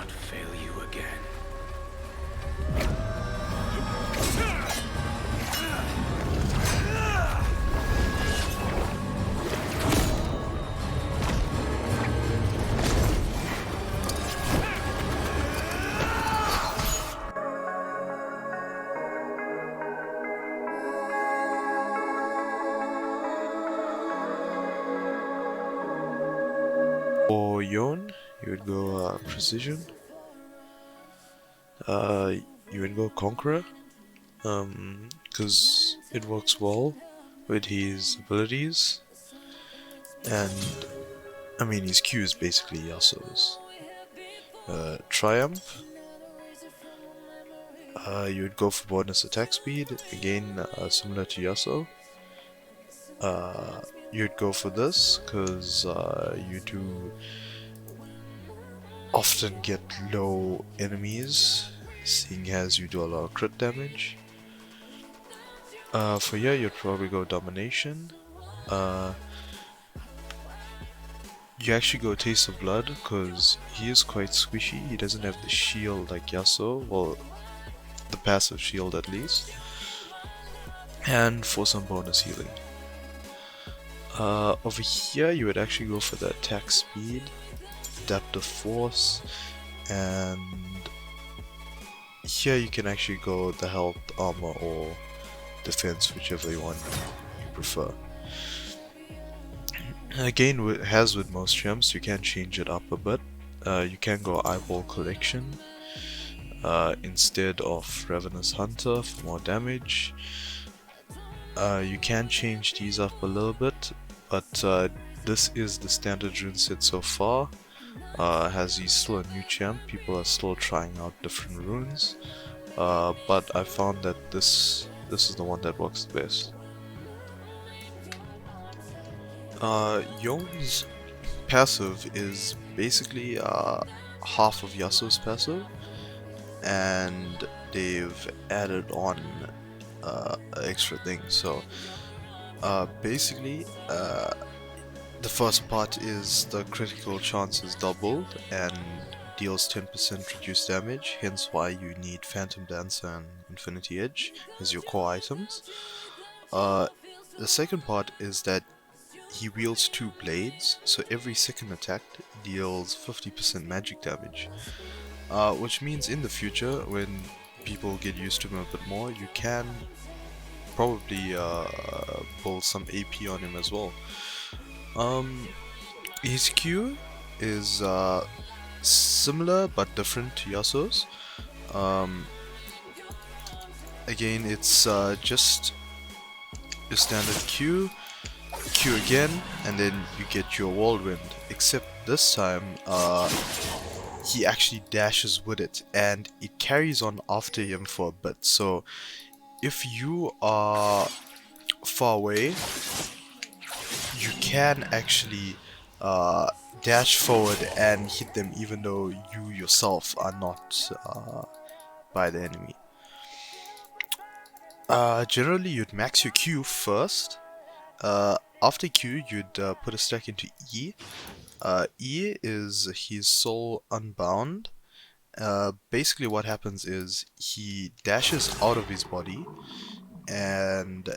not fail you again. For Yone, you would go Precision. Uh, you would go Conqueror, because it works well with his abilities, and I mean his Q is basically Yasuo's. Triumph, you would go for bonus attack speed, again similar to Yasuo. You'd go for this because you do often get low enemies, seeing as you do a lot of crit damage. For here, you'd probably go Domination. You actually go Taste of Blood because he is quite squishy. He doesn't have the shield like Yasuo, well, the passive shield at least. And for some bonus healing. Over here, you would actually go for the attack speed, adaptive force, and here you can actually go the health, armor, or defense, whichever you prefer. Again, as with most gems, you can change it up a bit. You can go Eyeball Collection instead of Ravenous Hunter for more damage. You can change these up a little bit, but this is the standard rune set so far. As he's still a new champ, people are still trying out different runes, but I found that this is the one that works the best. Yone's passive is basically half of Yasuo's passive, and they've added on an extra thing. So basically, the first part is the critical chance is doubled and deals 10% reduced damage, hence why you need Phantom Dancer and Infinity Edge as your core items. The second part is that he wields two blades, so every second attack deals 50% magic damage. Which means in the future, when people get used to him a bit more, you can probably build some AP on him as well. His Q is similar but different to Yasuo's. Again, it's just your standard Q again, and then you get your whirlwind. Except this time, he actually dashes with it, and it carries on after him for a bit. So if you are far away, you can actually dash forward and hit them even though you yourself are not by the enemy. Generally, you'd max your Q first. After Q, you'd put a stack into E. E is his soul unbound. Basically what happens is he dashes out of his body and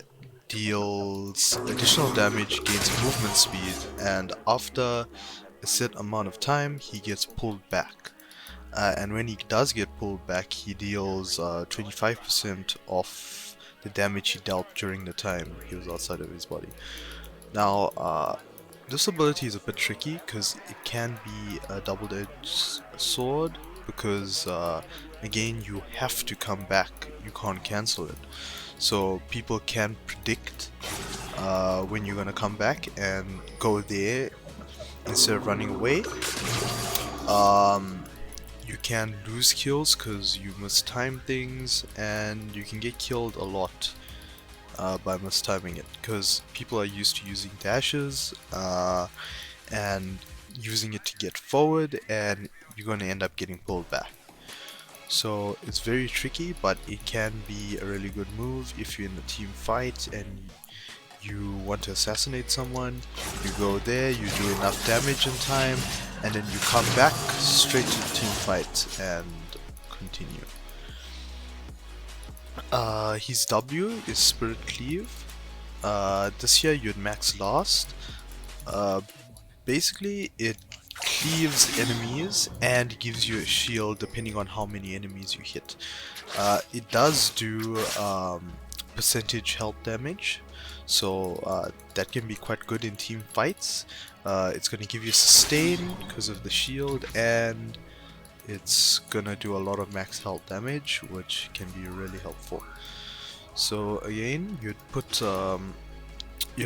deals additional damage, gains movement speed, and after a set amount of time he gets pulled back. And when he does get pulled back, he deals 25% of the damage he dealt during the time he was outside of his body. Now, this ability is a bit tricky because it can be a double-edged sword, because again, you have to come back, you can't cancel it. So people can predict when you're gonna come back and go there instead of running away. You can lose kills because you mistime things, and you can get killed a lot by mistiming it, because people are used to using dashes and using it to get forward, and you're going to end up getting pulled back. So it's very tricky, but it can be a really good move if you're in a team fight and you want to assassinate someone. You go there, you do enough damage in time, and then you come back straight to the team fight and continue. His W is Spirit Cleave. This here you'd max last. Uh, Basically, it cleaves enemies and gives you a shield depending on how many enemies you hit. It does do percentage health damage, so that can be quite good in team fights. It's going to give you sustain because of the shield, and it's gonna do a lot of max health damage, which can be really helpful. So again, you'd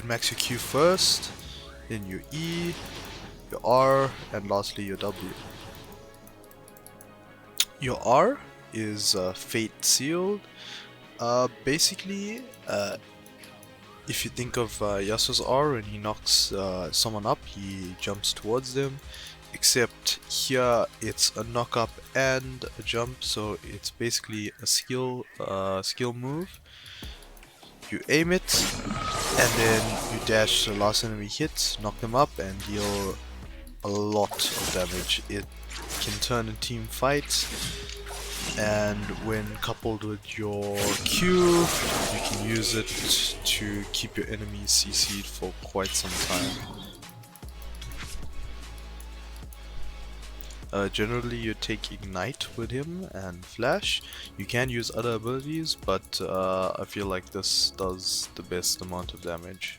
max your Q first, then your E, your R, and lastly your W. Your R is Fate Sealed. Basically, if you think of Yasuo's R, when he knocks someone up, he jumps towards them. Except here it's a knock up and a jump, so it's basically a skill move. You aim it, and then you dash the last enemy hit, knock them up, and deal a lot of damage. It can turn a team fight, and when coupled with your Q, you can use it to keep your enemies CC'd for quite some time. Generally you take Ignite with him and Flash. You can use other abilities, but I feel like this does the best amount of damage.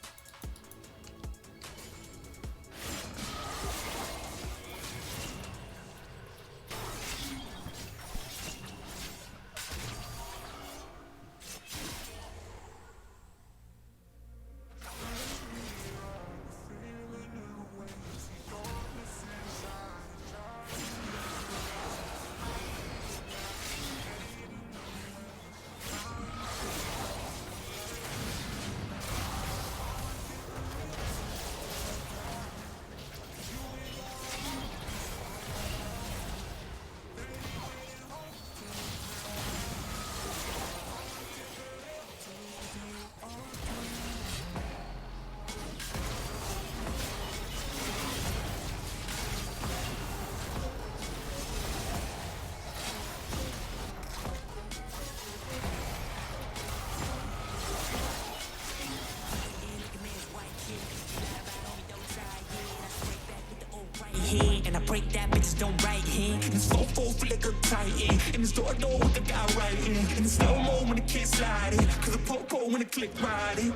And I break that bitches don't right hand. And it's 4-4 flicker tighten. And it's door with the guy right in. And it's slow mo when the kid sliding. Cause the po when the click riding.